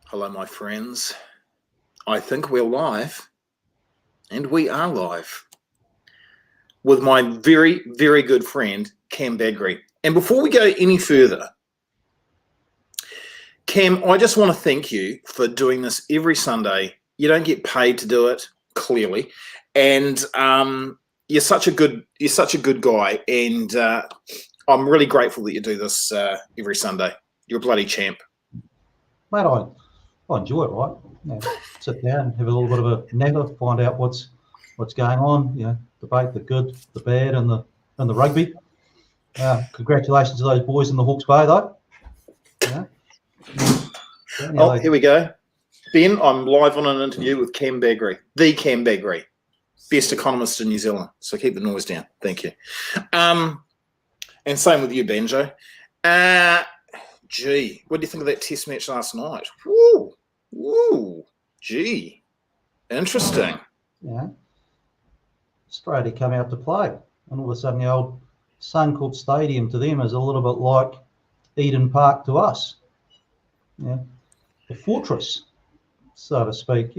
Hello, my friends. I think we're live, and we are live with my very, very good friend, Cam Bagrie. And before we go any further, Cam, I just want to thank you for doing this every Sunday. You don't get paid to do it, clearly, and you're such a good guy. And I'm really grateful that you do this every Sunday. You're a bloody champ, mate. I enjoy it, right? Sit down, have a little bit of a natter, find out what's going on. Debate the good, the bad, and the rugby. Congratulations to those boys in the Hawke's Bay, though. Here we go. Ben, I'm live on an interview with Cam Bagrie, the Cam Bagrie, best economist in New Zealand. So keep the noise down. Thank you. And same with you, Banjo. Gee, what do you think of that test match last night? Woo, gee, interesting. Yeah. Australia come out to play, and all of a sudden the old Suncorp Stadium to them is a little bit like Eden Park to us. The fortress, so to speak.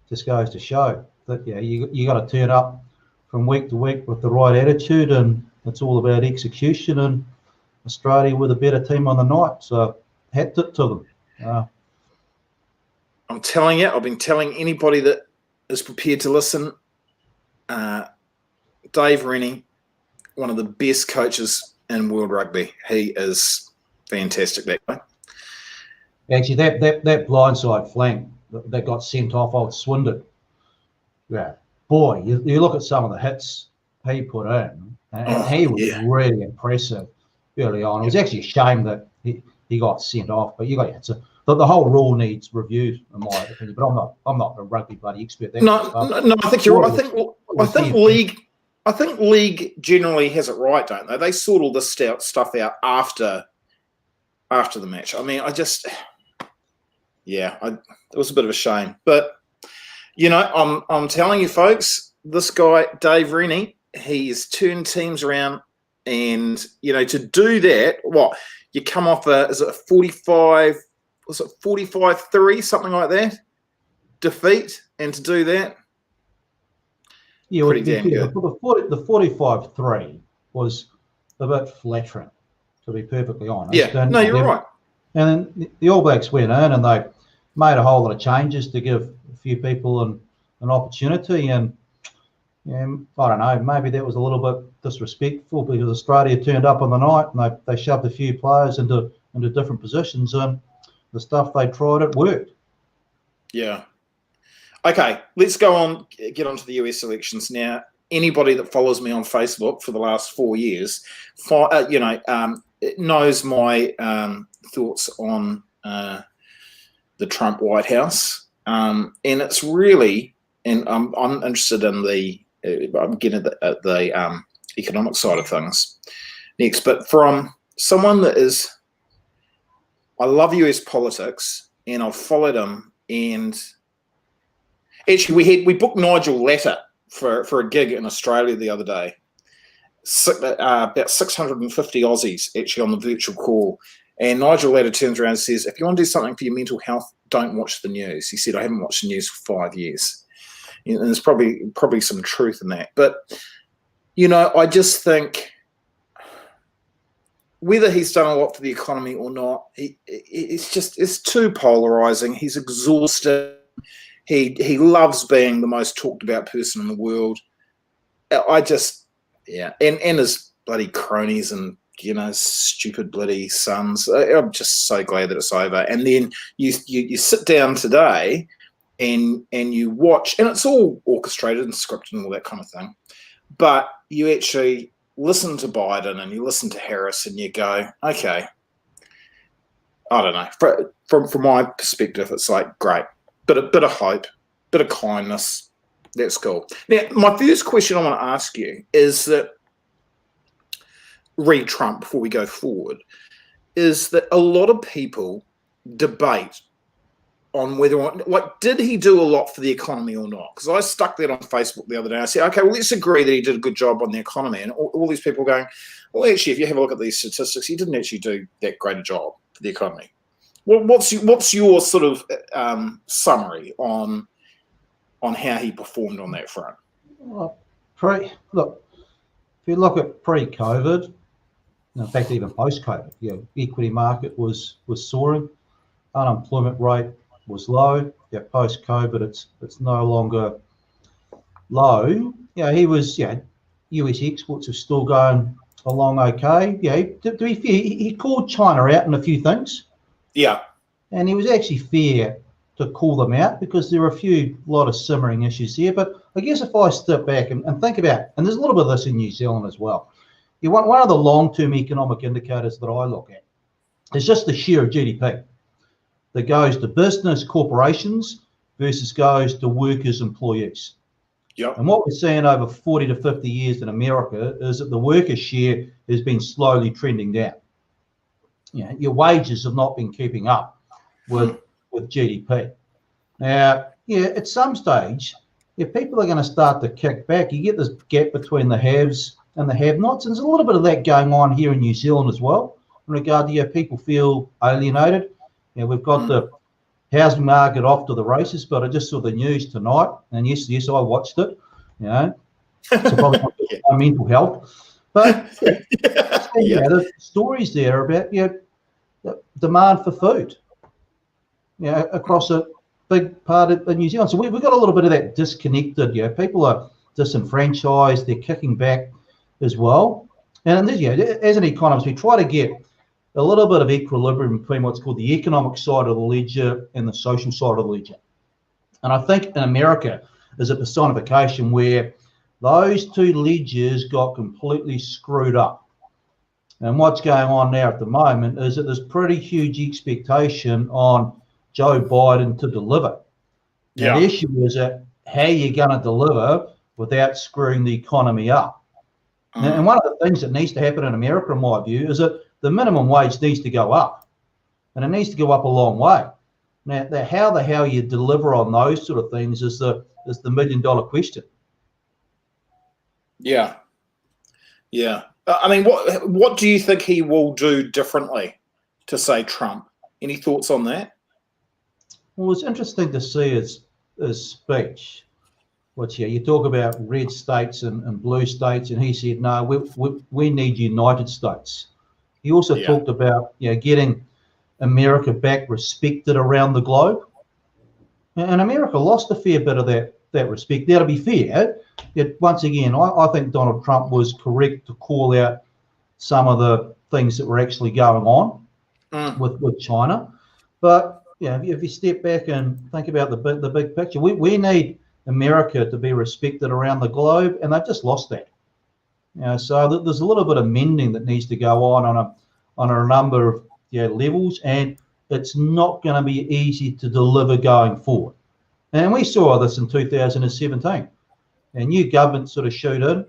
Just goes to show that you got to turn up from week to week with the right attitude, and it's all about execution. And Australia were the better team on the night, so hat tip to them. I'm telling you, I've been telling anybody that is prepared to listen, Dave Rennie, one of the best coaches in world rugby. He is fantastic, that guy. Actually, that blindside flank that got sent off old Swindon, boy, you look at some of the hits he put in, and he was really impressive early on. It was actually a shame that he got sent off, but the whole rule needs reviewed, in my opinion. But I'm not a rugby bloody expert. No, I think you're right. I think league generally has it right, don't they? They sort all this stuff out after the match. I mean, it was a bit of a shame. But I'm telling you, folks, this guy Dave Rennie, he's turned teams around, and to do that, you come off is it a 45? Was it 45-3, something like that, defeat, and to do that, pretty damn good. The 45-3 was a bit flattering, to be perfectly honest. Yeah, no, you're right. And then the All Blacks went in and they made a whole lot of changes to give a few people an opportunity. And I don't know, maybe that was a little bit disrespectful because Australia turned up on the night and they shoved a few players into different positions, and the stuff they tried, it worked. Yeah. Okay, let's get on to the US elections now. Anybody that follows me on Facebook for the last 4 years, knows my thoughts on the Trump White House, and it's really, and I'm interested in I'm getting at the economic side of things next, but from someone that is. I love US politics, and I've followed him. And actually, we booked Nigel Latter for a gig in Australia the other day. About 650 Aussies actually on the virtual call. And Nigel Latter turns around and says, "If you want to do something for your mental health, don't watch the news." He said, "I haven't watched the news for 5 years," and there's probably some truth in that. But I just think, whether he's done a lot for the economy or not, it's too polarizing. He's exhausted. He loves being the most talked about person in the world. And his bloody cronies and stupid bloody sons. I'm just so glad that it's over. And then you sit down today and you watch, and it's all orchestrated and scripted and all that kind of thing. But you actually listen to Biden and you listen to Harris and you go, okay, I don't know. From my perspective, it's like, great. Bit of hope, bit of kindness. That's cool. Now, my first question I want to ask you is that, read Trump before we go forward, is that a lot of people debate on whether or not, did he do a lot for the economy or not? Because I stuck that on Facebook the other day. I said, okay, well, let's agree that he did a good job on the economy. And all these people going, well, actually, if you have a look at these statistics, he didn't actually do that great a job for the economy. What's your sort of summary on how he performed on that front? Well, look, if you look at pre-COVID, in fact, even post-COVID, equity market was soaring, unemployment rate was low. Post-COVID, it's no longer low. He was, US exports are still going along okay. To be fair, he called China out in a few things. Yeah. And he was actually fair to call them out because there are a lot of simmering issues here. But I guess if I step back and think about, and there's a little bit of this in New Zealand as well, one of the long-term economic indicators that I look at is just the share of GDP that goes to business, corporations versus goes to workers, employees. Yep. And what we're seeing over 40 to 50 years in America is that the worker share has been slowly trending down. Your wages have not been keeping up with GDP. Now, at some stage, if people are going to start to kick back, you get this gap between the haves and the have-nots. And there's a little bit of that going on here in New Zealand as well, in regard to people feel alienated. We've got the housing market off to the races, but I just saw the news tonight, and yes, I watched it. So probably not good for my mental health, but the stories there about the demand for food, across a big part of New Zealand. So we've got a little bit of that disconnected. People are disenfranchised; they're kicking back as well. And as an economist, we try to get a little bit of equilibrium between what's called the economic side of the ledger and the social side of the ledger. And I think in America there's a personification where those two ledgers got completely screwed up. And what's going on now at the moment is that there's pretty huge expectation on Joe Biden to deliver. Now, the issue is that how you're going to deliver without screwing the economy up. And one of the things that needs to happen in America, in my view, is that the minimum wage needs to go up, and it needs to go up a long way. Now, how the hell you deliver on those sort of things is the $1 million question. Yeah. I mean, what do you think he will do differently to, say, Trump? Any thoughts on that? Well, it's interesting to see his speech. You talk about red states and blue states, and he said, no, we need United States. He also talked about getting America back respected around the globe. And America lost a fair bit of that respect. Now, to be fair, once again, I think Donald Trump was correct to call out some of the things that were actually going on with China. But if you step back and think about the big picture, we need America to be respected around the globe, and they've just lost that. So there's a little bit of mending that needs to go on a number of levels, and it's not going to be easy to deliver going forward. And we saw this in 2017. A new government sort of showed in.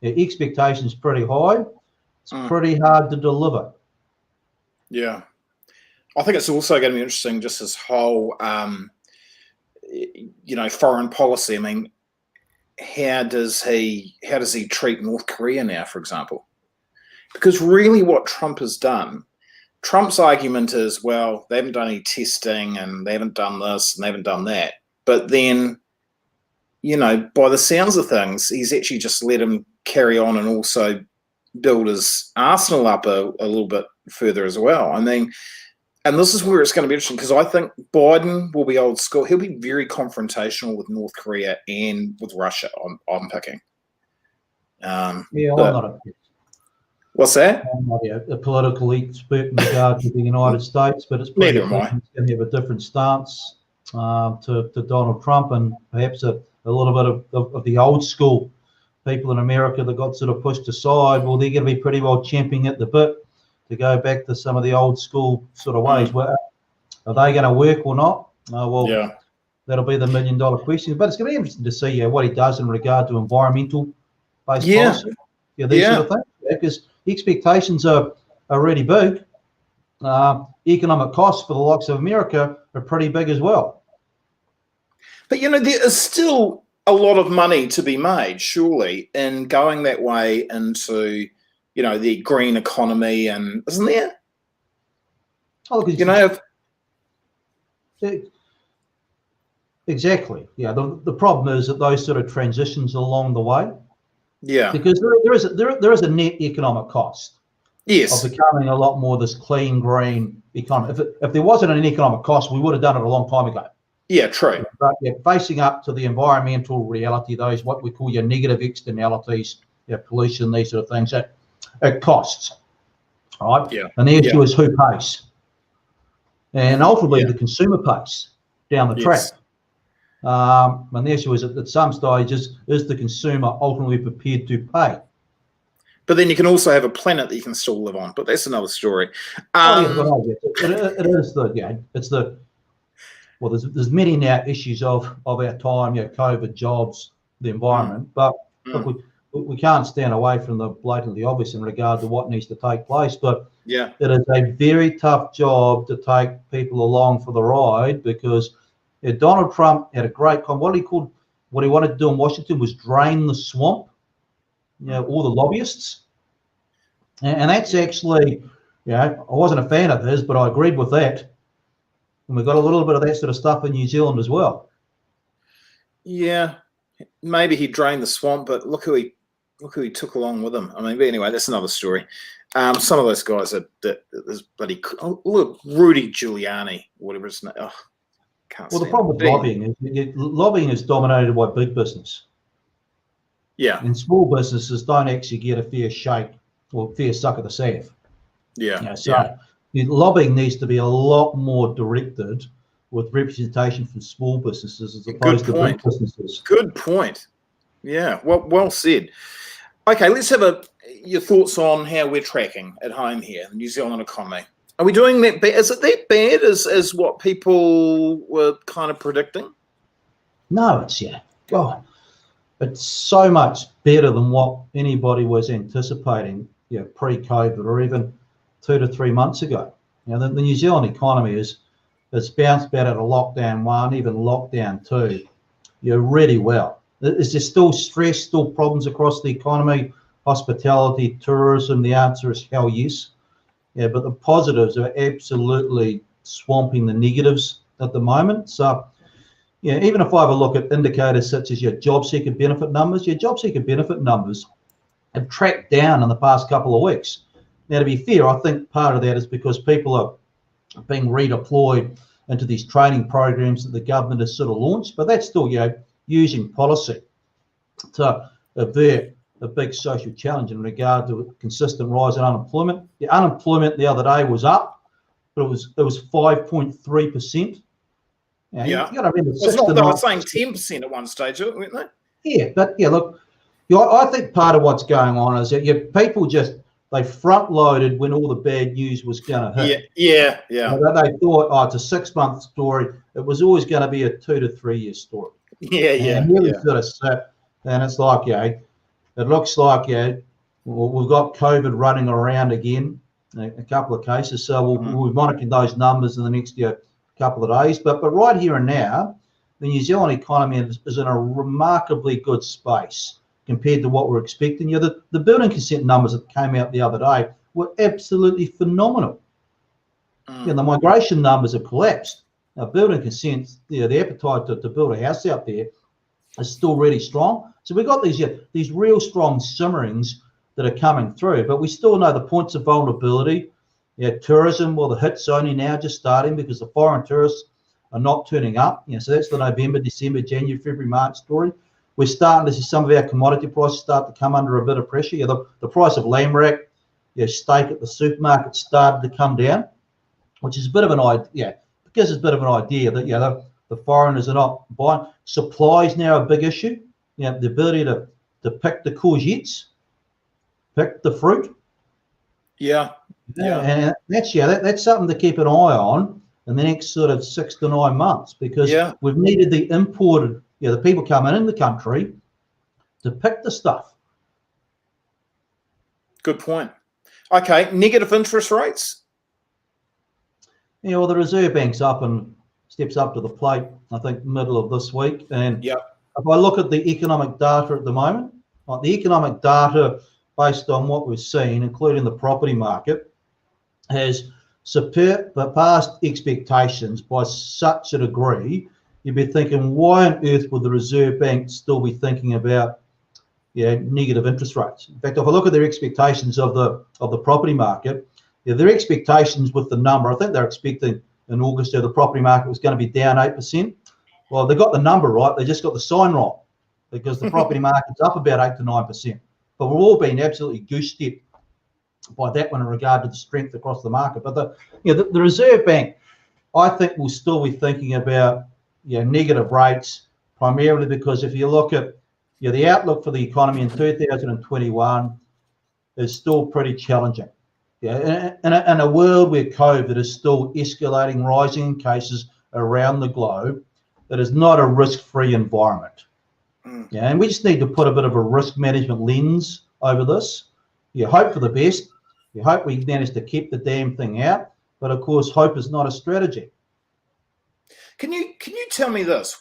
The expectations pretty high. It's pretty hard to deliver. Yeah. I think it's also going to be interesting, just this whole, foreign policy. I mean, how does he treat North Korea now, for example? Because really what Trump has done, Trump's argument is, well, they haven't done any testing and they haven't done this and they haven't done that. But then, by the sounds of things, he's actually just let him carry on and also build his arsenal up a little bit further as well. I mean, and this is where it's going to be interesting, because I think Biden will be old school. He'll be very confrontational with North Korea and with Russia, I'm picking. I'm not what's that? I'm not a political expert in regard to the United States, but it's pretty clear he's going to have a different stance to Donald Trump, and perhaps a little bit of the old school people in America that got sort of pushed aside. Well, they're going to be pretty well champing at the bit to go back to some of the old school sort of ways. Well, are they going to work or not? That'll be the $1 million question. But it's going to be interesting to see what he does in regard to environmental based policy. These sort of things. Because the expectations are really big. Economic costs for the likes of America are pretty big as well. But, there is still a lot of money to be made, surely, in going that way into, the green economy, and isn't there? Oh, Exactly. Yeah. The problem is that those sort of transitions along the way, Yeah. because there is a net economic cost of Yes. becoming a lot more this clean, green economy. If there wasn't an economic cost, we would have done it a long time ago. Yeah, true. But facing up to the environmental reality, those what we call your negative externalities, pollution, these sort of things, it costs, right? Yeah. And the issue is who pays, and ultimately Yeah. the consumer pays down the track. Yes. And the issue is at some stages, is the consumer ultimately prepared to pay? But then you can also have a planet that you can still live on. But that's another story. It is it's the well. There's many now issues of our time, COVID, jobs, the environment. But look, we can't stand away from the blatantly obvious in regard to what needs to take place. But yeah, it is a very tough job to take people along for the ride, because Donald Trump had a great what he wanted to do in Washington was drain the swamp, all the lobbyists. And that's actually, I wasn't a fan of his, but I agreed with that. And we've got a little bit of that sort of stuff in New Zealand as well. Yeah, maybe he drained the swamp, but look who he took along with him. I mean, but anyway, that's another story. Some of those guys there's bloody look, Rudy Giuliani, whatever his name. Oh, can't. Well, the problem with lobbying is dominated by big business. Yeah. And small businesses don't actually get a fair shake or fair suck of the salve. Yeah. Lobbying needs to be a lot more directed with representation from small businesses as opposed to big businesses. Good point. Yeah. Well said. Okay, let's have your thoughts on how we're tracking at home here, the New Zealand economy. Are we doing that bad? Is it that bad as what people were kind of predicting? No, it's so much better than what anybody was anticipating, pre-COVID or even 2 to 3 months ago. The New Zealand economy has bounced back out of lockdown 1, even lockdown 2, really well. Is there still stress, still problems across the economy, hospitality, tourism? The answer is hell yes. But the positives are absolutely swamping the negatives at the moment. So, even if I have a look at indicators such as your job seeker benefit numbers, have tracked down in the past couple of weeks. Now, to be fair, I think part of that is because people are being redeployed into these training programs that the government has sort of launched, but that's still, using policy to avert a big social challenge in regard to a consistent rise in unemployment. The unemployment the other day was up, but it was 5.3%. You got to remember, they were saying 10% at one stage, weren't they? Yeah, but look, I think part of what's going on is that people they front loaded when all the bad news was going to hit. Yeah. They thought, it's a 6-month story. It was always going to be a 2 to 3 year story. And really sort of sat, and it's like, it looks like, we've got COVID running around again, a couple of cases. So we'll monitor those numbers in the next couple of days. But right here and now, the New Zealand economy is in a remarkably good space compared to what we're expecting. The building consent numbers that came out the other day were absolutely phenomenal. The migration numbers have collapsed. Now, building consents, the appetite to build a house out there is still really strong. So we've got these real strong simmerings that are coming through, but we still know the points of vulnerability. Tourism, the hit's only now just starting because the foreign tourists are not turning up. So that's the November, December, January, February, March story. We're starting to see some of our commodity prices start to come under a bit of pressure. The price of lamb rack, steak at the supermarket started to come down, which is a bit of an idea. Gives us a bit of an idea that the foreigners are not buying. Supply is now a big issue. The ability to pick the courgettes, pick the fruit. And that's something to keep an eye on in the next sort of 6 to 9 months, because we've needed the imported, the people coming in the country to pick the stuff. Good point. Okay, negative interest rates. The Reserve Bank's steps up to the plate, I think, middle of this week. And if I look at the economic data at the moment, the economic data based on what we've seen, including the property market, has surpassed expectations by such a degree, you'd be thinking, why on earth would the Reserve Bank still be thinking about negative interest rates? In fact, if I look at their expectations of the property market, their expectations with the number, I think they're expecting in August the property market was going to be down 8%. Well, they got the number right, they just got the sign wrong, because the property market's up about 8 to 9%. But we've all been absolutely goose-stepped by that one in regard to the strength across the market. But the Reserve Bank, I think, will still be thinking about negative rates, primarily because if you look at the outlook for the economy in 2021 is still pretty challenging. In a world where COVID is still escalating, rising in cases around the globe, that is not a risk-free environment. And we just need to put a bit of a risk management lens over this. You hope for the best. You hope we manage to keep the damn thing out. But of course, hope is not a strategy. Can you tell me this?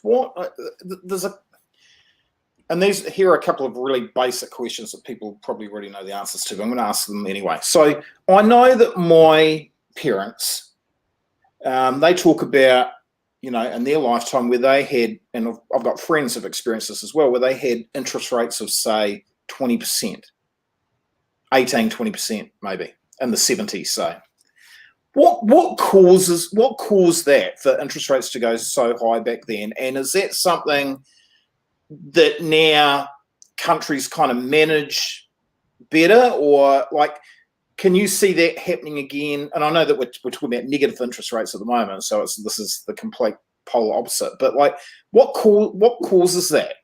Here are a couple of really basic questions that people probably already know the answers to, but I'm going to ask them anyway. So I know that my parents, they talk about, in their lifetime where they had, and I've got friends who've experienced this as well, where they had interest rates of, say, 20%, 18, 20% maybe, in the 70s, say. What caused that for interest rates to go so high back then? And is that something that now countries kind of manage better, or can you see that happening again? And I know that we're talking about negative interest rates at the moment, so this is the complete polar opposite. But what causes that?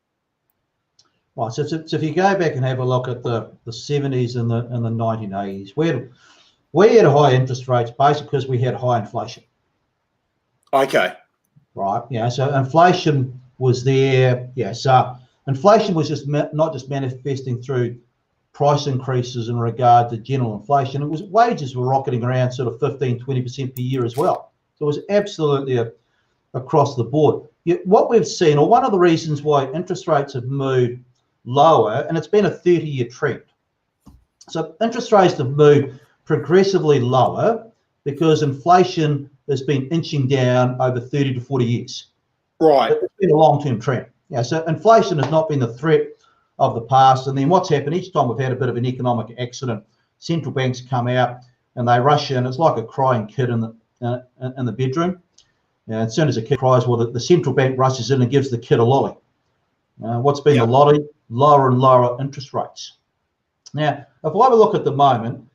Right. So if you go back and have a look at the 70s and the 1980s, we had high interest rates basically because we had high inflation. Okay. Right. So inflation was there. So inflation was not just manifesting through price increases in regard to general inflation. It was wages were rocketing around sort of 15, 20% per year as well. So it was absolutely across the board. What we've seen, or one of the reasons why interest rates have moved lower, and it's been a 30-year trend. So interest rates have moved progressively lower because inflation has been inching down over 30 to 40 years. Right. It's been a long-term trend. So inflation has not been the threat of the past. And then what's happened each time we've had a bit of an economic accident, central banks come out and they rush in. It's like a crying kid in the bedroom. And as soon as a kid cries, well, the central bank rushes in and gives the kid a lolly. What's been the lolly? Lower and lower interest rates. Now, if I have a look at the moment,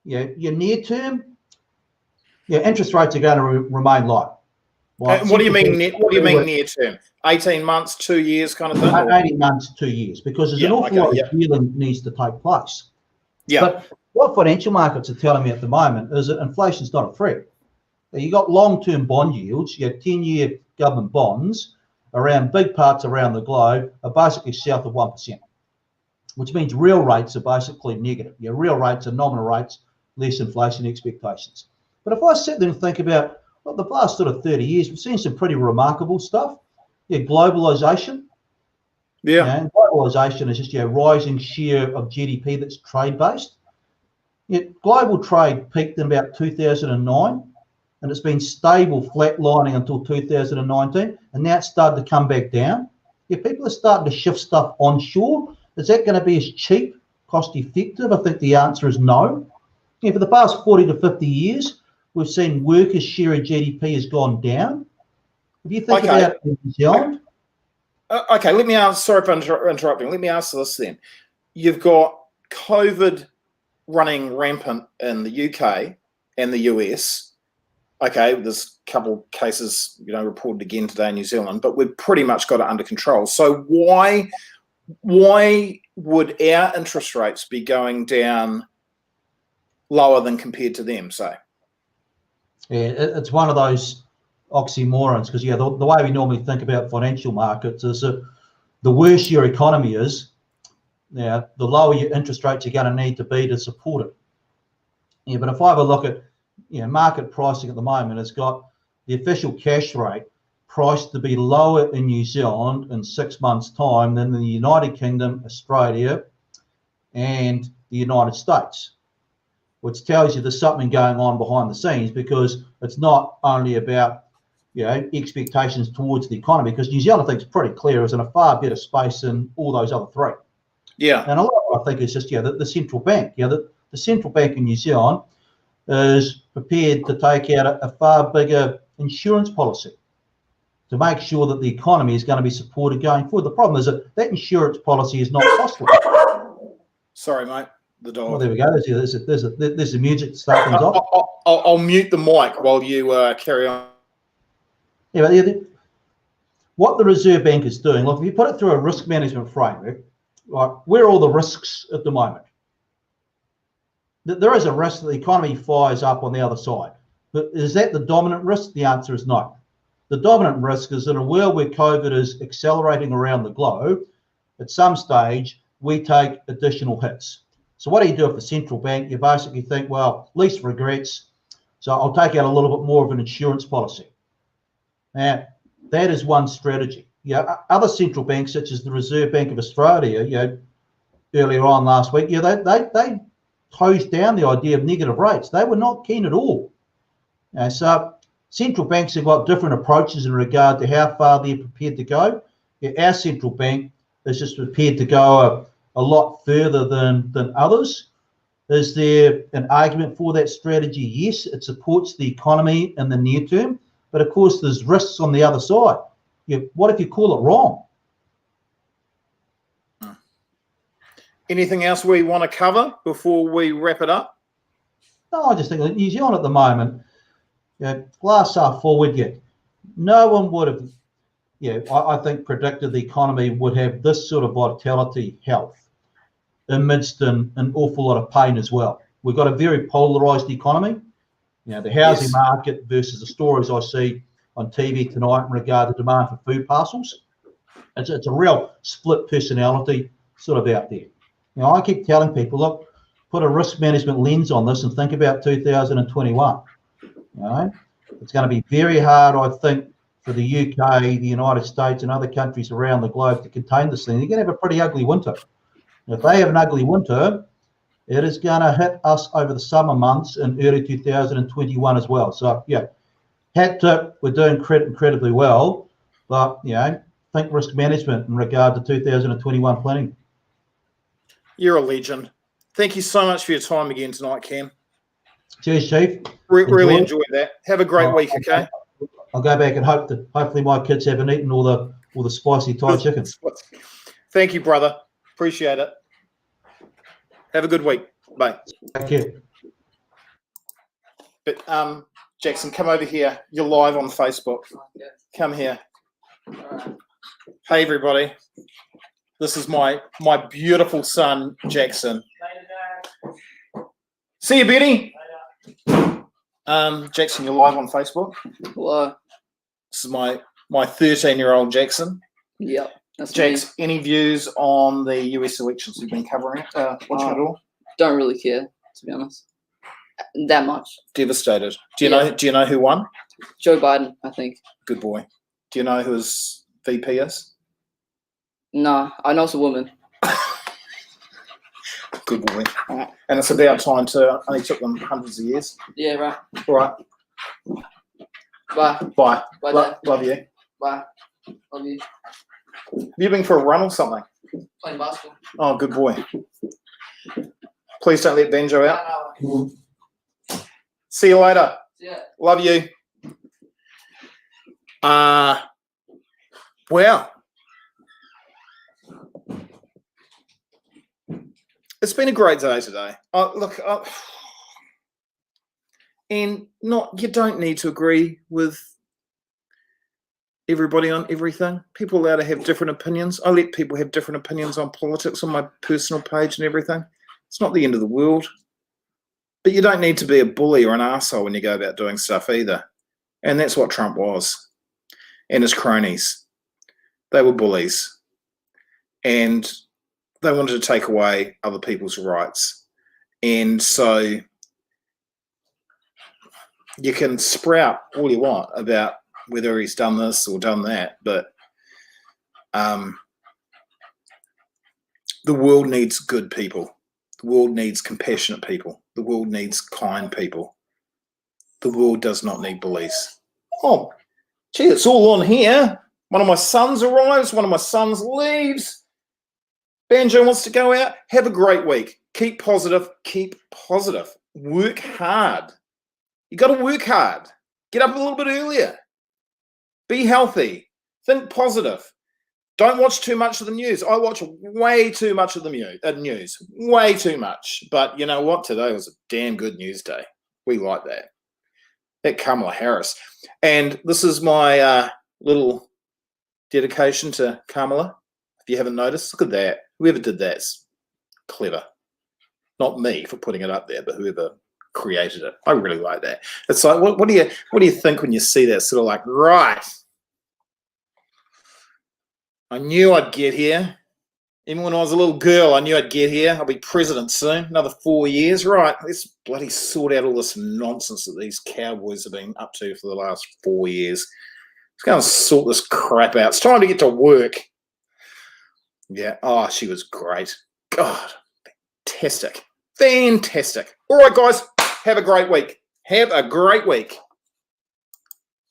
your near term, interest rates are going to remain low. What do you mean near term? 18 months, 2 years kind of thing? 18 months, 2 years, because there's an awful lot of dealing needs to take place. Yeah. But what financial markets are telling me at the moment is that inflation's not a threat. You got long-term bond yields, you have 10-year government bonds around big parts around the globe are basically south of 1%, which means real rates are basically negative. Your real rates are nominal rates, less inflation expectations. But if I sit there and think about the last sort of 30 years, we've seen some pretty remarkable stuff. Globalization. Globalization is just rising share of GDP that's trade-based. Global trade peaked in about 2009, and it's been stable, flatlining until 2019, and now it's started to come back down. People are starting to shift stuff onshore. Is that going to be as cheap, cost-effective? I think the answer is no. For the past 40 to 50 years, we've seen workers' share of GDP has gone down. If you think about New Zealand. Okay, let me ask, sorry for interrupting. Let me ask this then. You've got COVID running rampant in the UK and the US. Okay, there's a couple cases, reported again today in New Zealand, but we've pretty much got it under control. So why would our interest rates be going down lower than compared to them, say? It's one of those oxymorons because the way we normally think about financial markets is that the worse your economy is, the lower your interest rates are going to need to be to support it. But if I have a look at market pricing at the moment, it's got the official cash rate priced to be lower in New Zealand in 6 months' time than the United Kingdom, Australia, and the United States. which tells you there's something going on behind the scenes, because it's not only about, you know, expectations towards the economy, because New Zealand, I think, is pretty clear, is in a far better space than all those other three. Yeah. And a lot of it, I think, is just, yeah, the central bank. Yeah, the central bank in New Zealand is prepared to take out a far bigger insurance policy to make sure that the economy is going to be supported going forward. The problem is that that insurance policy is not costly. Sorry, mate. The dog. Well, there we go. There's the music to start things off. I'll mute the mic while you carry on. Yeah, but what the Reserve Bank is doing, look, if you put it through a risk management framework, like, where are all the risks at the moment? There is a risk that the economy fires up on the other side. But is that the dominant risk? The answer is no. The dominant risk is in a world where COVID is accelerating around the globe, at some stage, we take additional hits. So what do you do with the central bank? You basically think, well, least regrets, so I'll take out a little bit more of an insurance policy. Now, that is one strategy. Yeah, other central banks, such as the Reserve Bank of Australia, you know, earlier on last week, yeah, they closed down the idea of negative rates. They were not keen at all. So central banks have got different approaches in regard to how far they're prepared to go. Yeah, our central bank is just prepared to go a lot further than others. Is there an argument for that strategy? Yes, it supports the economy in the near term, but of course there's risks on the other side. Yeah, what if you call it wrong? Anything else we want to cover before we wrap it up? No, I just think that New Zealand at the moment, glass half forward, yet no one would have, I think, predicted the economy would have this sort of vitality, health, amidst an awful lot of pain as well. We've got a very polarised economy. You know, the housing market versus the stories I see on TV tonight in regard to demand for food parcels. It's a real split personality sort of out there. You know, I keep telling people, look, put a risk management lens on this and think about 2021. You know, it's going to be very hard, I think, for the UK, the United States, and other countries around the globe to contain this thing. They're going to have a pretty ugly winter. And if they have an ugly winter, it is going to hit us over the summer months in early 2021 as well. So, yeah, hat tip, we're doing incredibly well, but, you know, think risk management in regard to 2021 planning. You're a legend. Thank you so much for your time again tonight, Cam. Cheers, Chief. Really enjoyed that. Have a great week, okay? I'll go back and hopefully my kids haven't eaten all the spicy Thai chicken. Thank you, brother. Appreciate it. Have a good week. Bye. Thank you. But Jackson, come over here. You're live on Facebook. Come here. Hey, everybody. This is my beautiful son, Jackson. See you, Benny. Jackson, you're live on Facebook. Hello. This is my 13-year-old Jackson. Yep. That's Jax, me. any views on the US elections you've been covering? Watching it all? Don't really care, to be honest. That much. Devastated. Do you know who won? Joe Biden, I think. Good boy. Do you know who his VP is? Nah, I know it's a woman. Good boy. Right. And it's about time too. Only took them hundreds of years. Yeah, right. All right. Bye. Bye. Bye, Dad. Love you. Bye. Love you. Have you been for a run or something? Playing basketball. Oh, good boy. Please don't let Benjo out. No. See you later. Yeah. Love you. Wow. It's been a great day today. And you don't need to agree with everybody on everything. People are allowed to have different opinions. I let people have different opinions on politics on my personal page and everything. It's not the end of the world. But you don't need to be a bully or an arsehole when you go about doing stuff either. And that's what Trump was. And his cronies. They were bullies. And they wanted to take away other people's rights. And so you can sprout all you want about whether he's done this or done that, but the world needs good people. The world needs compassionate people. The The world needs kind people. The world does not need bullies. Oh, gee, it's all on here. One of my sons arrives. One of my sons leaves. Banjo wants to go out. Have a great week. Keep positive. Keep positive. Work hard. You got to work hard. Get up a little bit earlier. Be healthy. Think positive. Don't watch too much of the news. I watch way too much of the news. Way too much. But you know what? Today was a damn good news day. We like that. That Kamala Harris. And this is my little dedication to Kamala. If you haven't noticed, look at that. Whoever did that's clever. Not me for putting it up there, but whoever created it. I really like that. It's like, what do you think when you see that? Sort of like, right. I knew I'd get here. Even when I was a little girl, I knew I'd get here. I'll be president soon. Another 4 years. Right. Let's bloody sort out all this nonsense that these cowboys have been up to for the last 4 years. Let's go and sort this crap out. It's time to get to work. Yeah. Oh, she was great. God. Fantastic. Fantastic. All right, guys. Have a great week. Have a great week.